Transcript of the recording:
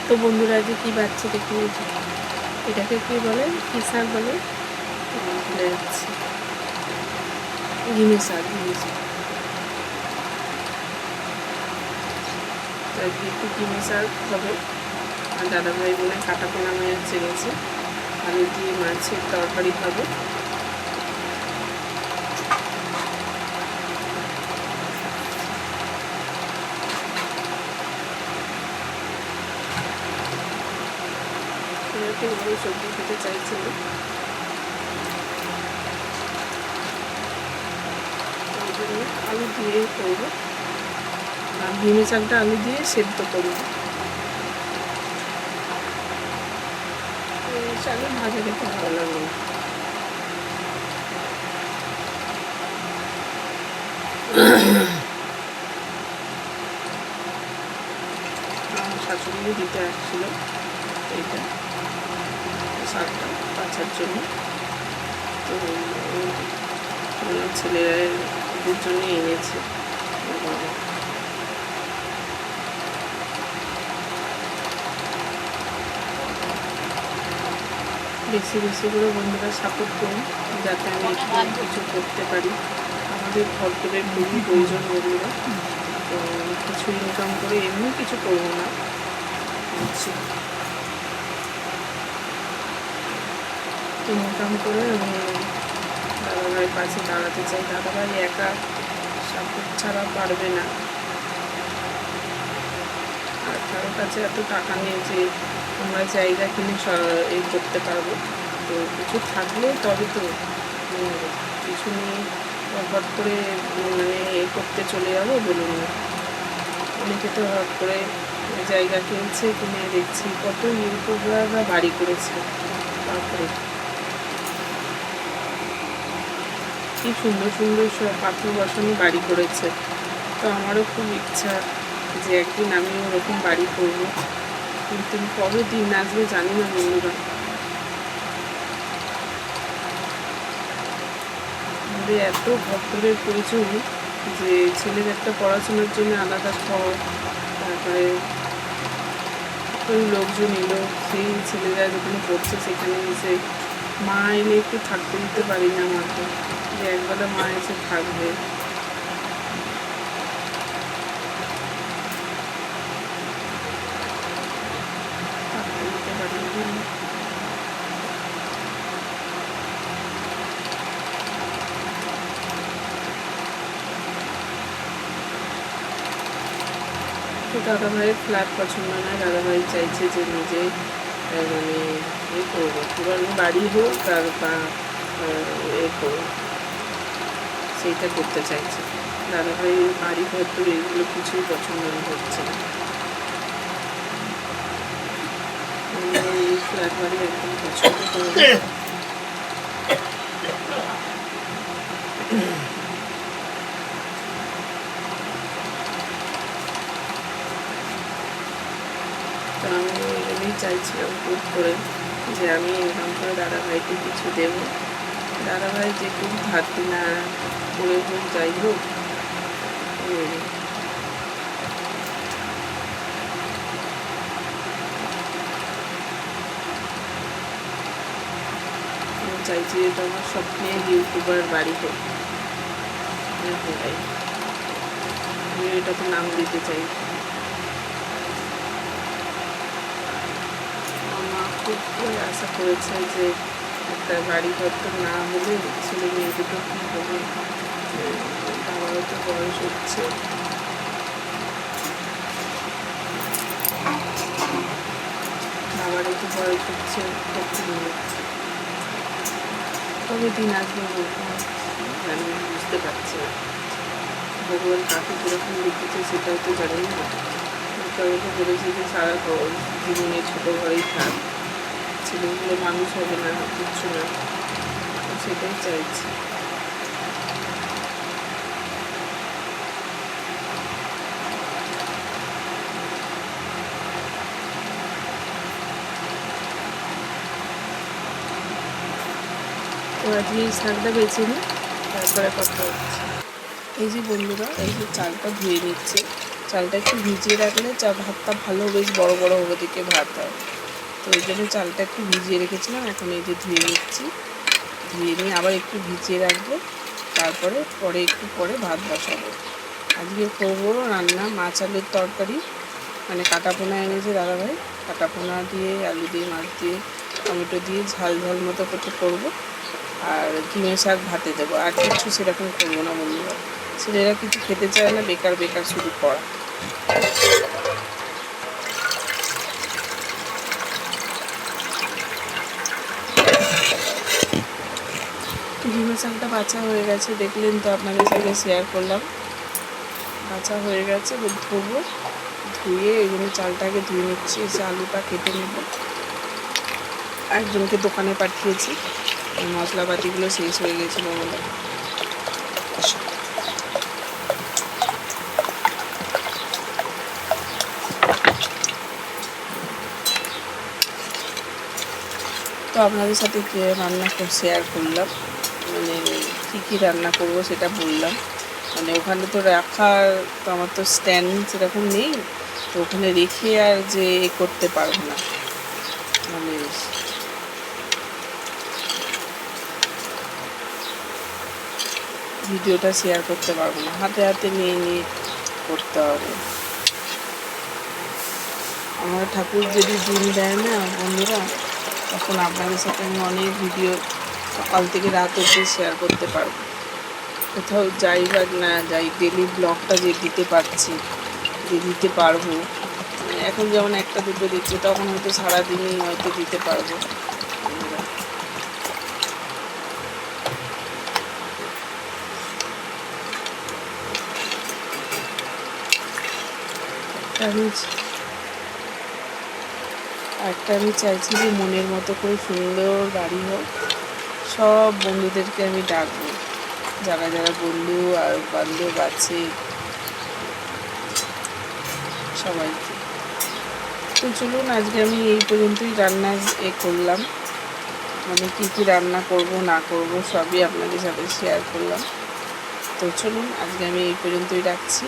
তো বন্ধুরা যে কী বাচ্চা দেখে এটাকে কী বলে, কী শাক বলে ভুলে যাচ্ছে, ঘিমে শাক। তো আজকে একটু ঘিমে শাক হবে। আর দাদাভাই বোনে কাটা পোনা মাছ গেছে, আলু দিয়ে মাছের তরকারি হবে। ওগুলো সবজি খেতে চাইছে না, ওই জন্য আলু দিয়েই করবো। আর ঘিমে শাকটা আলু দিয়ে সেদ্ধ করবো। শাকে ভাজা খেতে ভালো লাগবে না। আমার শাশুড়ি দিতে আসছিল এইটা শাকটা বাছার জন্য। তো ছেলেদের জন্য এনেছে বাবা। বেশি বেশি করে বন্ধুরা সাপোর্ট করুন, যাতে আমি একটু কিছু করতে পারি। আমাদের ঘরদোরের খুবই প্রয়োজন বন্ধুরা। তো কিছু ইনকাম করে, এমনি কিছু করবো না, ইনকাম করে আমি দাদাভাইয়ের পাশে দাঁড়াতে চাই। দাদাভাই একা সাপোর্ট ছাড়া পারবে না, আর কারোর কাছে এত টাকা নেই যে আমরা জায়গা কিনে এই করতে পারবো। তো কিছু থাকলে তবে তো, কিছু নিয়ে হট করে মানে এ করতে চলে যাবো বলুন না। অনেকে তো হট করে জায়গা কিনছে, কিনে দেখছি কত ইউটিউবাররা বাড়ি করেছে, তারপরে কি সুন্দর সুন্দর সব পাথর বসানো বাড়ি করেছে। তো আমারও খুব ইচ্ছা যে একদিন আমি ওরকম বাড়ি করবো, কিন্তু কবে দিন আসবে জানি না বন্ধুরা। আমাদের এত ভক্তদের প্রয়োজন যে ছেলের একটা পড়াশোনার জন্য আলাদা ঘর, তারপরে ওই লোকজন এলো, সেই ছেলেরা যেখানে পড়ছে সেখানে এসে মা এলে একটু থাকতে দিতে পারি না আমাকে, যে একবেলা মা এসে থাকবে। থাকতে দিতে পারি না। তো দাদাভাইয়ের ফ্ল্যাট পছন্দ নয়, দাদাভাই চাইছে যে নিজে মানে এ করবো, পুরানো বাড়ি হোক আর বা এ করবো, সেইটা করতে চাইছে। দাদাভাই বাড়ি ঘর এগুলো কিছুই পছন্দ হচ্ছে না, এই ফ্ল্যাট বাড়ি একদম পছন্দ করে। তো আমি ওই জন্যই চাইছিলাম খুব করে যে আমি ইনকাম করে দাদাভাইকে কিছু দেবো। দাদাভাই যেটুকু ধারতি না করে হোক, যাই হোক চাইছি যে তোমার স্বপ্নে ইউটিউবার বাড়ি হোক, আমি এটাতে নাম দিতে চাই। মা খুব করে আশা করেছে যে একটা বাড়ি ঘর তো না হলে ছেলে মেয়ে দুটো কী হবে, বাবারও তো বয়স হচ্ছে। বাবারও তো বয়স হচ্ছে, তবে দিন আসবে জানি না, বুঝতে পারছি না। ভগবান কাকে কীরকম লিখেছে সেটাও তো জানি না। তবে তো বলেছে যে সারা জীবনে ছোটো ঘরেই থাক, ছেলেগুলো মানুষ হবে না, কিচ্ছু না, সেটাই চাইছি। তো আজকে এই শাকটা বেছে নিই, তারপরে কথা হচ্ছে। এই যে বন্ধুরা, এই যে চালটা ধুয়ে নিচ্ছে, চালটা একটু ভিজিয়ে রাখলে ভাতটা ভালো বেশ বড় বড় দিকে ভাত হয়। তো ওই জন্য চালটা একটু ভিজিয়ে রেখেছিলাম। এখন এই যে ধুয়ে নিচ্ছি, ধুয়ে নিয়ে আবার একটু ভিজিয়ে রাখবো, তারপরে একটু পরে ভাত বসাবো। আজকে করবো রান্না মাছ আলুর তরকারি, মানে কাটা পোনা এনেছে দাদাভাই, কাটা পোনা দিয়ে আলু দিয়ে মাছ দিয়ে টমেটো দিয়ে ঝাল ঝাল মতো করবো, আর ঝিঙে শাক ভাতে দেবো। আর কিছু সেরকম করবো না বন্ধুরা, ছেলেরা কিছু খেতে চায় না, বেকার বেকার শুধু পড়া। ঝিঙে শাকটা বাছা হয়ে গেছে, দেখলেন তো, আপনাদের সাথে শেয়ার করলাম। বাছা হয়ে গেছে, ধোবো, ধুয়ে এই জন্য চালটাকে ধুয়ে নিচ্ছি। এসে আলুটা কেটে নেব। একজনকে দোকানে পাঠিয়েছি, মশলাপাতিগুলো শেষ হয়ে গেছিলো বলে। তো আপনাদের সাথে রান্না শেয়ার করলাম, মানে কী রান্না করব সেটা বললাম। মানে ওখানে তো রাখার, তো আমার তো স্ট্যান্ড সেরকম নেই, তো ওখানে রেখে আর যে করতে পারবো না, মানে ভিডিওটা শেয়ার করতে পারবো না, হাতে হাতে নিয়ে নিয়ে করতে হবে। আমার ঠাকুর যদি দিন দেয় না বন্ধুরা, তখন আপনাদের সাথে আমি অনেক ভিডিও সকাল থেকে রাত অবধি শেয়ার করতে পারবো। কোথাও যাই বা না যাই, ডেলি ব্লগটা যে দিতে পারছি, যে দিতে পারবো, এখন যেমন একটা দুটো দিচ্ছে, তখন হয়তো সারাদিনই হয়তো দিতে পারবো। আমি চাইছি যে মনের মতো করে সুন্দর বাড়ি হোক। সব বন্ধুদেরকে আমি ডাকবো, যারা যারা বন্ধু আর বান্ধব আছে সবাইকে। তো চলুন, আজকে আমি এই পর্যন্তই রান্না করলাম, মানে কী রান্না করব না করব সবই আপনাদের সাথে শেয়ার করলাম। তো চলুন, আজকে আমি এই পর্যন্তই রাখছি।